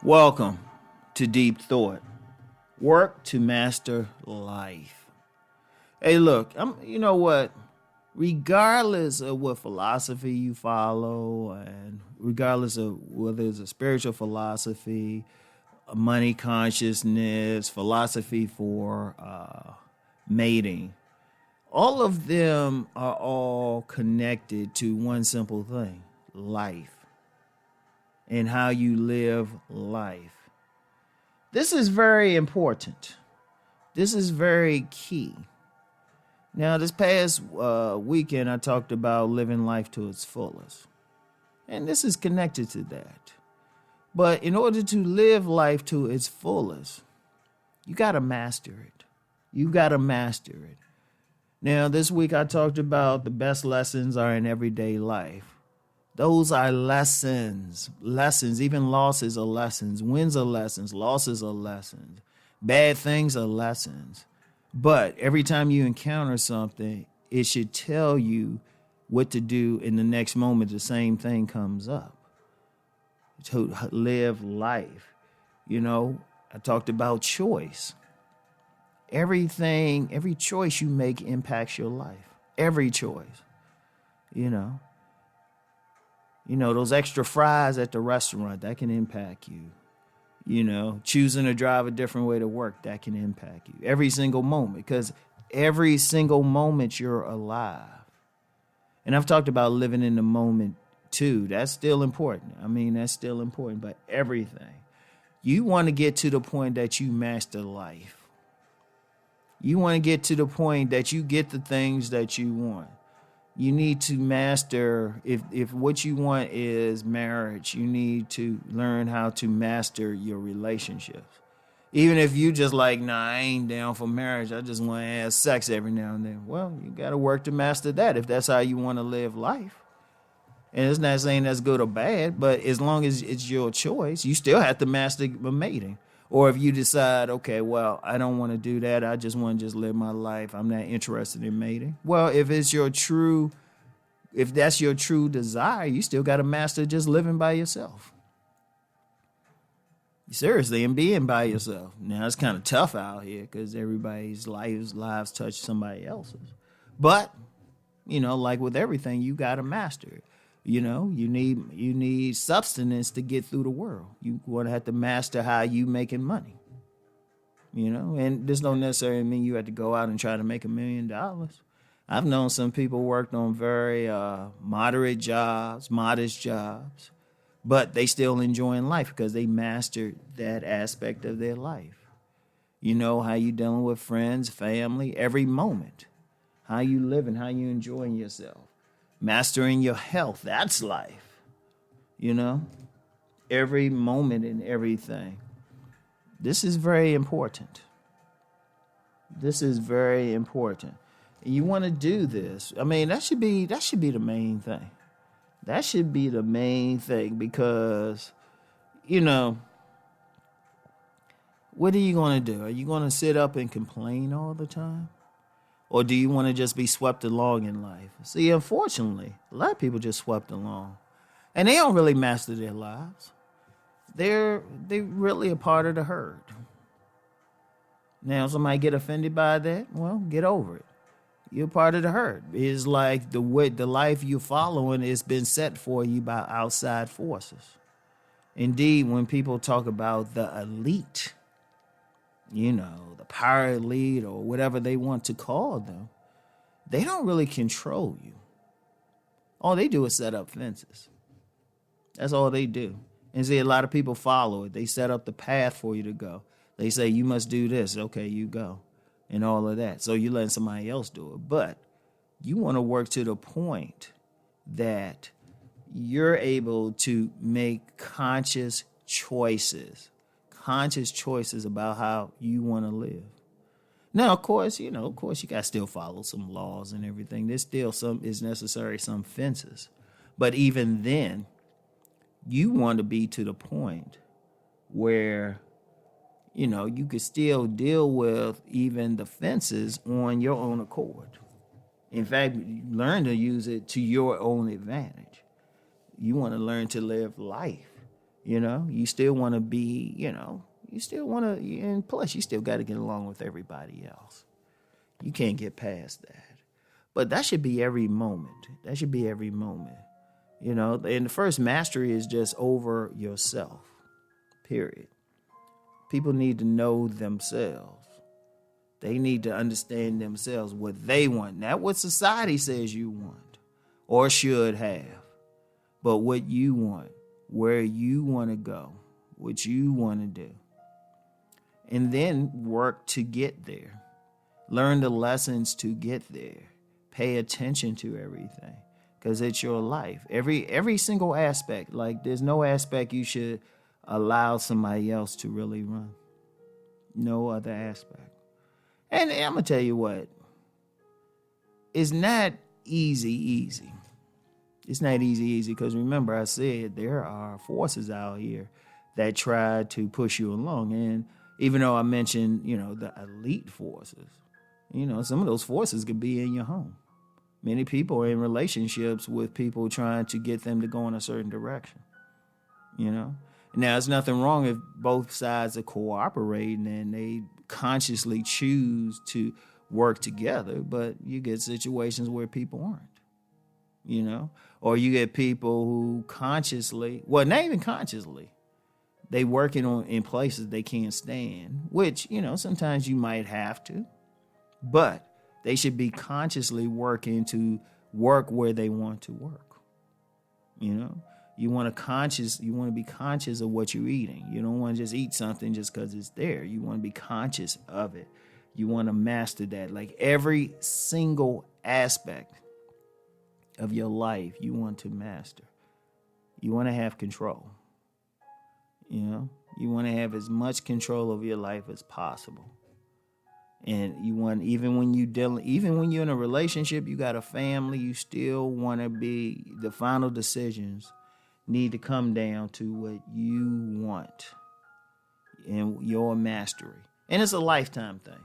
Welcome to Deep Thought. Work to master life. Hey, look, you know what? Regardless of what philosophy you follow, and regardless of whether it's a spiritual philosophy, a money consciousness, philosophy for mating, all of them are all connected to one simple thing: life and how you live life. This is very important. This is very key. Now, this past weekend, I talked about living life to its fullest. And this is connected to that. But in order to live life to its fullest, you got to master it. You got to master it. Now, this week, I talked about the best lessons are in everyday life. Those are lessons. Lessons, even losses are lessons. Wins are lessons. Losses are lessons. Bad things are lessons. But every time you encounter something, it should tell you what to do in the next moment. The same thing comes up. To live life. You know, I talked about choice. Every choice you make impacts your life. Every choice. You know, those extra fries at the restaurant, that can impact you. You know, choosing to drive a different way to work, that can impact you. Every single moment, because every single moment you're alive. And I've talked about living in the moment too. That's still important. That's still important, but everything. You want to get to the point that you master life. You want to get to the point that you get the things that you want. You need to master, if what you want is marriage, you need to learn how to master your relationships. Even if you just like, nah, I ain't down for marriage, I just want to have sex every now and then. Well, you got to work to master that if that's how you want to live life. And it's not saying that's good or bad, but as long as it's your choice, you still have to master mating. Or if you decide, okay, well, I don't want to do that. I just want to just live my life. I'm not interested in mating. Well, if that's your true desire, you still got to master just living by yourself. Seriously, and being by yourself. Now, it's kind of tough out here because everybody's lives touch somebody else's. But, like with everything, you got to master it. You need substance to get through the world. You want to have to master how you making money. And this don't necessarily mean you have to go out and try to make $1 million. I've known some people worked on very modest jobs, but they still enjoying life because they mastered that aspect of their life. You know how you dealing with friends, family, every moment. How you living, how you enjoying yourself. Mastering your health, that's life. Every moment and everything. This is very important. This is very important. And you want to do this. That should be the main thing. That should be the main thing because, what are you going to do? Are you going to sit up and complain all the time? Or do you want to just be swept along in life? See, unfortunately, a lot of people just swept along. And they don't really master their lives. They're really a part of the herd. Now, somebody get offended by that? Well, get over it. You're part of the herd. It's like the life you're following has been set for you by outside forces. Indeed, when people talk about the elite, the power elite or whatever they want to call them, they don't really control you. All they do is set up fences. That's all they do. And see, a lot of people follow it. They set up the path for you to go. They say, you must do this. Okay, you go. And all of that. So you're letting somebody else do it. But you want to work to the point that you're able to make conscious choices about how you want to live. Now, of course, you got to still follow some laws and everything. There's still some fences. But even then, you want to be to the point where, you could still deal with even the fences on your own accord. In fact, learn to use it to your own advantage. You want to learn to live life You still want to be, you still want to, and plus you still got to get along with everybody else. You can't get past that. But that should be every moment. That should be every moment. And the first mastery is just over yourself, period. People need to know themselves. They need to understand themselves, what they want, not what society says you want or should have, but what you want, where you want to go, what you want to do. And then work to get there. Learn the lessons to get there. Pay attention to everything because it's your life. Every single aspect, like there's no aspect you should allow somebody else to really run. No other aspect. And I'm going to tell you what, it's not easy. It's not easy because remember I said there are forces out here that try to push you along. And even though I mentioned, the elite forces, some of those forces could be in your home. Many people are in relationships with people trying to get them to go in a certain direction. Now, there's nothing wrong if both sides are cooperating and they consciously choose to work together, but you get situations where people aren't, or you get people who consciously, well, not even consciously, they working in places they can't stand, which, sometimes you might have to, but they should be consciously working to work where they want to work. You want to be conscious of what you're eating. You don't want to just eat something just because it's there. You want to be conscious of it. You want to master that. Like every single aspect of your life, you want to master. You want to have control. You want to have as much control of your life as possible. And you want, even when you're in a relationship, you got a family, you still want to be, the final decisions need to come down to what you want and your mastery. And it's a lifetime thing.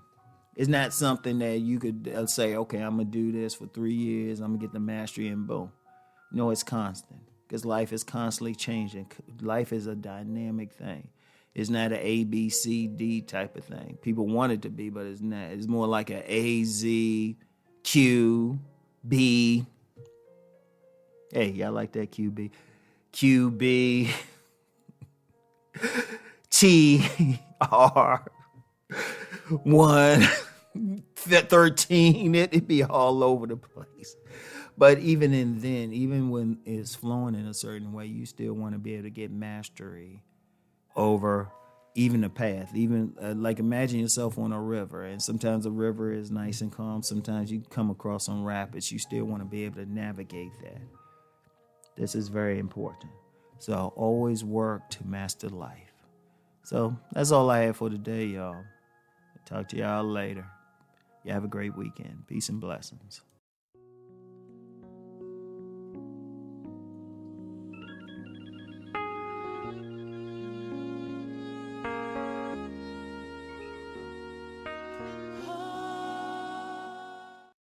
It's not something that you could say, okay, I'm going to do this for 3 years, I'm going to get the mastery and boom. No, it's constant because life is constantly changing. Life is a dynamic thing. It's not an A, B, C, D type of thing. People want it to be, but it's not. It's more like a A, Z, Q, B. Hey, y'all like that Q, B? Q, B, T, R, 1, 13. It'd be all over the place. But even when it's flowing in a certain way, you still want to be able to get mastery over even the path. Even like imagine yourself on a river, and sometimes the river is nice and calm. Sometimes you come across some rapids. You still want to be able to navigate that. This is very important. So always work to master life. So that's all I have for today, y'all. Talk to y'all later. You have a great weekend. Peace and blessings.